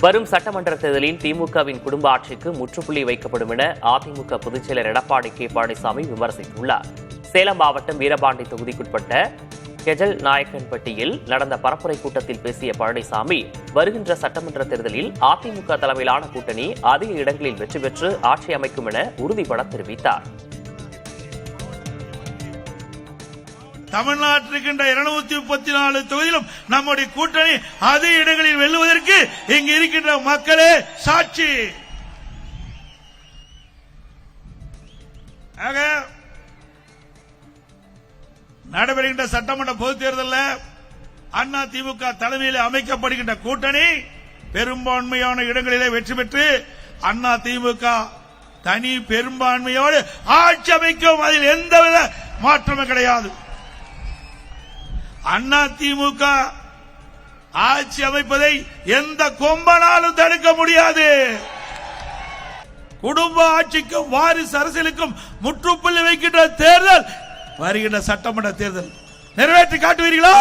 வரும் சட்டமன்ற தேர்தலில் திமுகவின் குடும்ப ஆட்சிக்கு முற்றுப்புள்ளி வைக்கப்படும் என அதிமுக பொதுச்செயலர் எடப்பாடி கே பழனிசாமி விமர்சித்துள்ளார். சேலம் மாவட்டம் வீரபாண்டி தொகுதிக்குட்பட்ட கெஜல் நாயக்கன்பட்டியில் நடந்த பரப்புரை கூட்டத்தில் பேசிய பழனிசாமி, வருகின்ற சட்டமன்ற தேர்தலில் அதிமுக தலைமையிலான கூட்டணி அதிக இடங்களில் வெற்றி பெற்று ஆட்சி அமைக்கும் என உறுதிபட தெரிவித்தார். தமிழ்நாட்டில் இருக்கின்ற 234 தொகுதியிலும் நம்முடைய கூட்டணி அதிக இடங்களில் வெல்லுவதற்கு இங்கு இருக்கின்ற மக்களே சாட்சி. நடைபெறுகின்ற சட்டமன்ற பொதுத் தேர்தலில் அண்ணா திமுக தலைமையில் அமைக்கப்படுகின்ற கூட்டணி பெரும்பான்மையான இடங்களிலே வெற்றி பெற்று அண்ணா திமுக தனி பெரும்பான்மையோடு ஆட்சி அமைக்கும். அதில் எந்தவித மாற்றமும் கிடையாது. அண்ணா திமுக ஆட்சி அமைப்பதை எந்த கொம்பனாலும் தடுக்க முடியாது. குடும்ப ஆட்சிக்கும் வாரிசு அரசியலுக்கும் முற்றுப்புள்ளி வைக்கின்ற தேர்தல் வருகின்ற சட்டமன்ற தேர்தல். நிறைவேற்றி காட்டுவீர்களா?